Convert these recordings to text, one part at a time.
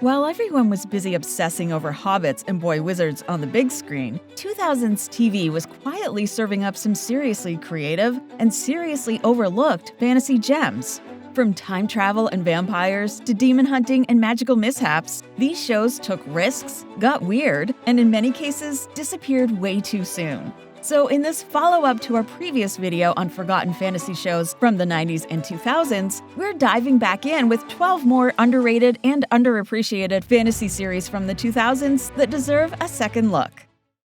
While everyone was busy obsessing over hobbits and boy wizards on the big screen, 2000s TV was quietly serving up some seriously creative and seriously overlooked fantasy gems. From time travel and vampires to demon hunting and magical mishaps, these shows took risks, got weird, and in many cases disappeared way too soon. So in this follow-up to our previous video on forgotten fantasy shows from the 90s and 2000s, we're diving back in with 12 more underrated and underappreciated fantasy series from the 2000s that deserve a second look.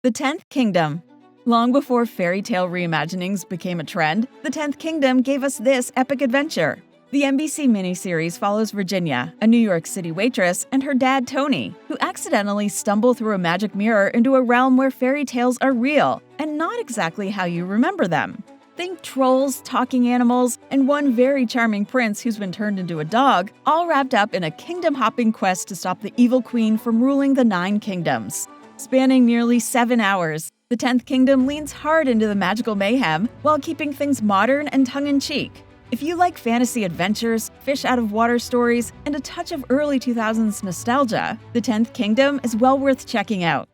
The 10th Kingdom. Long before fairy tale reimaginings became a trend, The 10th Kingdom gave us this epic adventure. The NBC miniseries follows Virginia, a New York City waitress, and her dad Tony, who accidentally stumble through a magic mirror into a realm where fairy tales are real, and not exactly how you remember them. Think trolls, talking animals, and one very charming prince who's been turned into a dog, all wrapped up in a kingdom-hopping quest to stop the evil queen from ruling the 9 kingdoms. Spanning nearly 7 hours, The 10th Kingdom leans hard into the magical mayhem while keeping things modern and tongue-in-cheek. If you like fantasy adventures, fish-out-of-water stories, and a touch of early 2000s nostalgia, The 10th Kingdom is well worth checking out.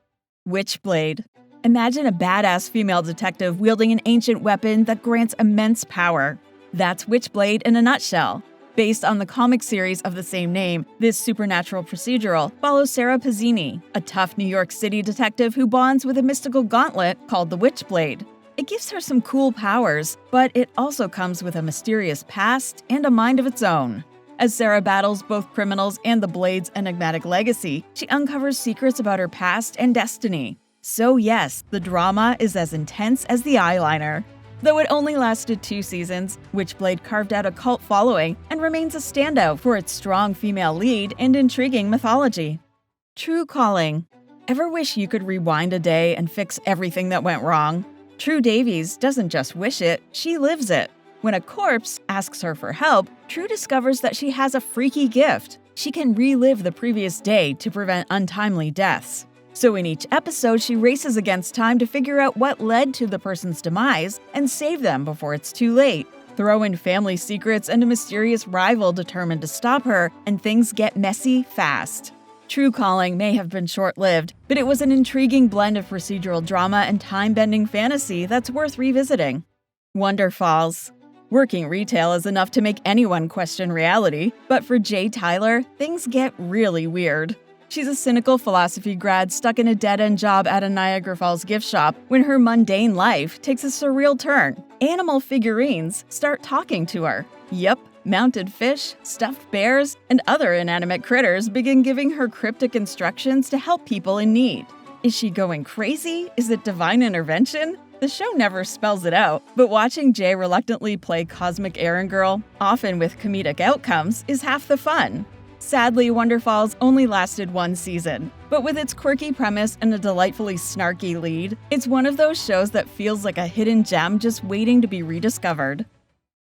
Witchblade. Imagine a badass female detective wielding an ancient weapon that grants immense power. That's Witchblade in a nutshell. Based on the comic series of the same name, this supernatural procedural follows Sarah Pazzini, a tough New York City detective who bonds with a mystical gauntlet called the Witchblade. It gives her some cool powers, but it also comes with a mysterious past and a mind of its own. As Sarah battles both criminals and the Blade's enigmatic legacy, she uncovers secrets about her past and destiny. So yes, the drama is as intense as the eyeliner. Though it only lasted 2 seasons, Witchblade carved out a cult following and remains a standout for its strong female lead and intriguing mythology. Tru Calling. Ever wish you could rewind a day and fix everything that went wrong? Tru Davies doesn't just wish it, she lives it. When a corpse asks her for help, Tru discovers that she has a freaky gift. She can relive the previous day to prevent untimely deaths. So in each episode, she races against time to figure out what led to the person's demise and save them before it's too late. Throw in family secrets and a mysterious rival determined to stop her, and things get messy fast. Tru Calling may have been short-lived, but it was an intriguing blend of procedural drama and time-bending fantasy that's worth revisiting. Wonderfalls. Working retail is enough to make anyone question reality, but for Jay Tyler, things get really weird. She's a cynical philosophy grad stuck in a dead-end job at a Niagara Falls gift shop when her mundane life takes a surreal turn. Animal figurines start talking to her. Yep. Mounted fish, stuffed bears, and other inanimate critters begin giving her cryptic instructions to help people in need. Is she going crazy? Is it divine intervention? The show never spells it out, but watching Jay reluctantly play cosmic errand girl, often with comedic outcomes, is half the fun. Sadly, Wonderfalls only lasted 1 season, but with its quirky premise and a delightfully snarky lead, it's one of those shows that feels like a hidden gem just waiting to be rediscovered.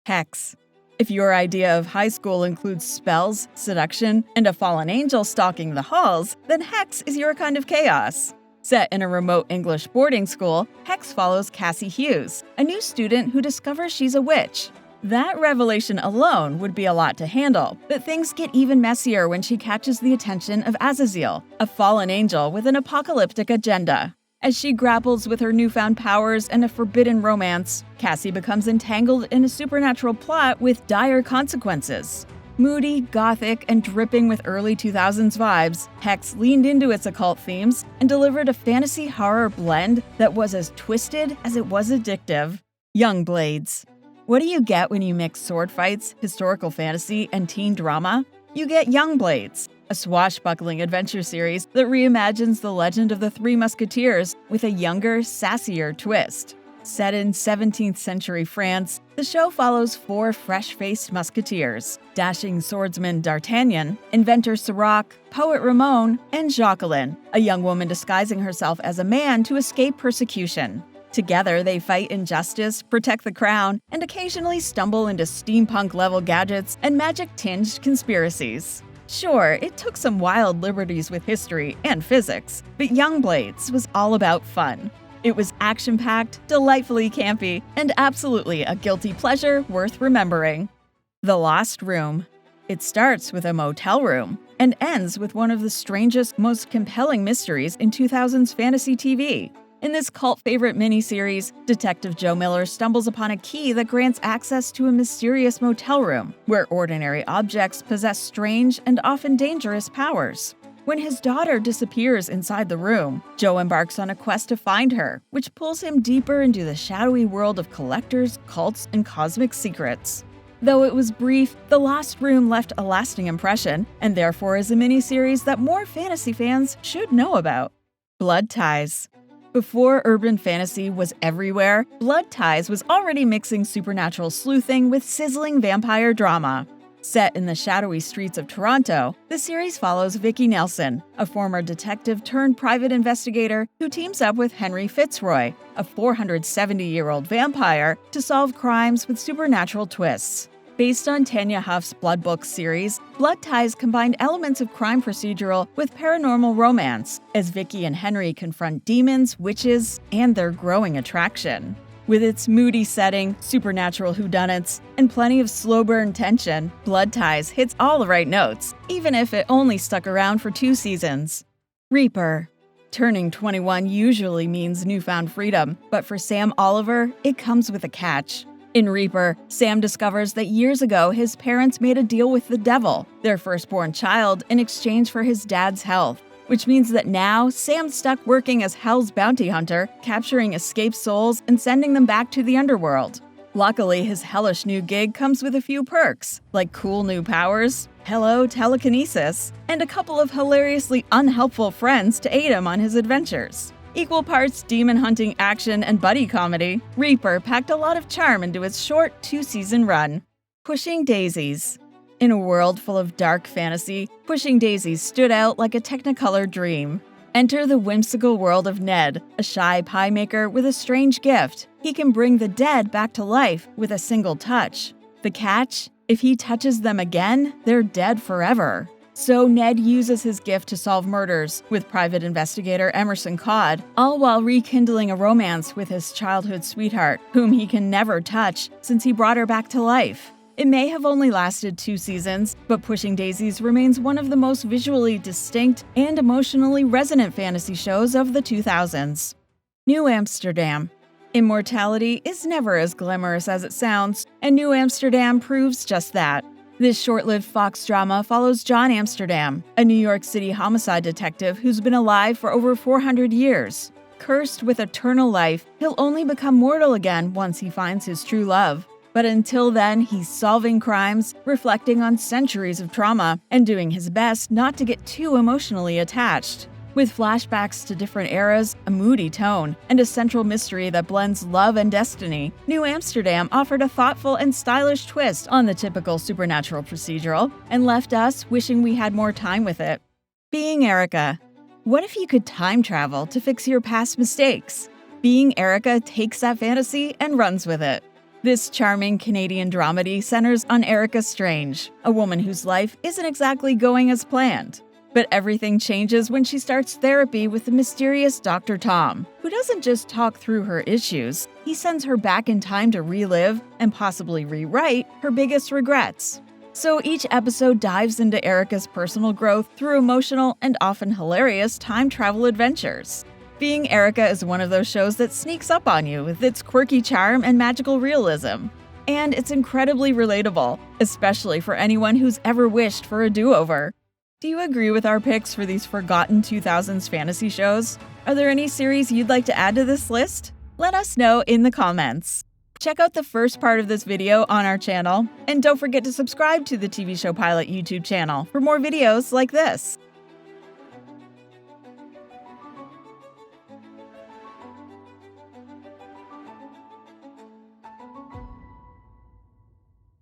Hex. If your idea of high school includes spells, seduction, and a fallen angel stalking the halls, then Hex is your kind of chaos. Set in a remote English boarding school, Hex follows Cassie Hughes, a new student who discovers she's a witch. That revelation alone would be a lot to handle, but things get even messier when she catches the attention of Azazel, a fallen angel with an apocalyptic agenda. As she grapples with her newfound powers and a forbidden romance, Cassie becomes entangled in a supernatural plot with dire consequences. Moody, gothic, and dripping with early 2000s vibes, Hex leaned into its occult themes and delivered a fantasy horror blend that was as twisted as it was addictive. Young Blades. What do you get when you mix sword fights, historical fantasy, and teen drama? You get Young Blades, a swashbuckling adventure series that reimagines the legend of the 3 Musketeers with a younger, sassier twist. Set in 17th century France, the show follows 4 fresh-faced musketeers: dashing swordsman D'Artagnan, inventor Sirach, poet Ramon, and Jacqueline, a young woman disguising herself as a man to escape persecution. Together, they fight injustice, protect the crown, and occasionally stumble into steampunk-level gadgets and magic-tinged conspiracies. Sure, it took some wild liberties with history and physics, but Young Blades was all about fun. It was action-packed, delightfully campy, and absolutely a guilty pleasure worth remembering. The Lost Room. It starts with a motel room. and ends with one of the strangest, most compelling mysteries in 2000s fantasy TV. In this cult favorite miniseries, Detective Joe Miller stumbles upon a key that grants access to a mysterious motel room, where ordinary objects possess strange and often dangerous powers. When his daughter disappears inside the room, Joe embarks on a quest to find her, which pulls him deeper into the shadowy world of collectors, cults, and cosmic secrets. Though it was brief, The Lost Room left a lasting impression, and therefore is a miniseries that more fantasy fans should know about. Blood Ties. Before urban fantasy was everywhere, Blood Ties was already mixing supernatural sleuthing with sizzling vampire drama. Set in the shadowy streets of Toronto, the series follows Vicki Nelson, a former detective turned private investigator who teams up with Henry Fitzroy, a 470-year-old vampire, to solve crimes with supernatural twists. Based on Tanya Huff's Blood Book series, Blood Ties combined elements of crime procedural with paranormal romance, as Vicki and Henry confront demons, witches, and their growing attraction. With its moody setting, supernatural whodunits, and plenty of slow-burn tension, Blood Ties hits all the right notes, even if it only stuck around for 2 seasons. Reaper. Turning 21 usually means newfound freedom, but for Sam Oliver, it comes with a catch. In Reaper, Sam discovers that years ago his parents made a deal with the devil, their firstborn child, in exchange for his dad's health. Which means that now, Sam's stuck working as Hell's bounty hunter, capturing escaped souls and sending them back to the underworld. Luckily, his hellish new gig comes with a few perks, like cool new powers, hello telekinesis, and a couple of hilariously unhelpful friends to aid him on his adventures. Equal parts demon hunting action and buddy comedy, Reaper packed a lot of charm into its short 2-season run. Pushing Daisies. In a world full of dark fantasy, Pushing Daisies stood out like a Technicolor dream. Enter the whimsical world of Ned, a shy pie maker with a strange gift. He can bring the dead back to life with a single touch. The catch? If he touches them again, they're dead forever. So Ned uses his gift to solve murders with private investigator Emerson Codd, all while rekindling a romance with his childhood sweetheart, whom he can never touch since he brought her back to life. It may have only lasted 2 seasons, but Pushing Daisies remains one of the most visually distinct and emotionally resonant fantasy shows of the 2000s. New Amsterdam. Immortality is never as glamorous as it sounds, and New Amsterdam proves just that. This short-lived Fox drama follows John Amsterdam, a New York City homicide detective who's been alive for over 400 years. Cursed with eternal life, he'll only become mortal again once he finds his true love. But until then, he's solving crimes, reflecting on centuries of trauma, and doing his best not to get too emotionally attached. With flashbacks to different eras, a moody tone, and a central mystery that blends love and destiny, New Amsterdam offered a thoughtful and stylish twist on the typical supernatural procedural, and left us wishing we had more time with it. Being Erica. What if you could time travel to fix your past mistakes? Being Erica takes that fantasy and runs with it. This charming Canadian dramedy centers on Erica Strange, a woman whose life isn't exactly going as planned. But everything changes when she starts therapy with the mysterious Dr. Tom, who doesn't just talk through her issues, he sends her back in time to relive, and possibly rewrite, her biggest regrets. So each episode dives into Erica's personal growth through emotional and often hilarious time travel adventures. Being Erica is one of those shows that sneaks up on you with its quirky charm and magical realism. And it's incredibly relatable, especially for anyone who's ever wished for a do-over. Do you agree with our picks for these forgotten 2000s fantasy shows? Are there any series you'd like to add to this list? Let us know in the comments. Check out the first part of this video on our channel, and don't forget to subscribe to the TV Show Pilot YouTube channel for more videos like this.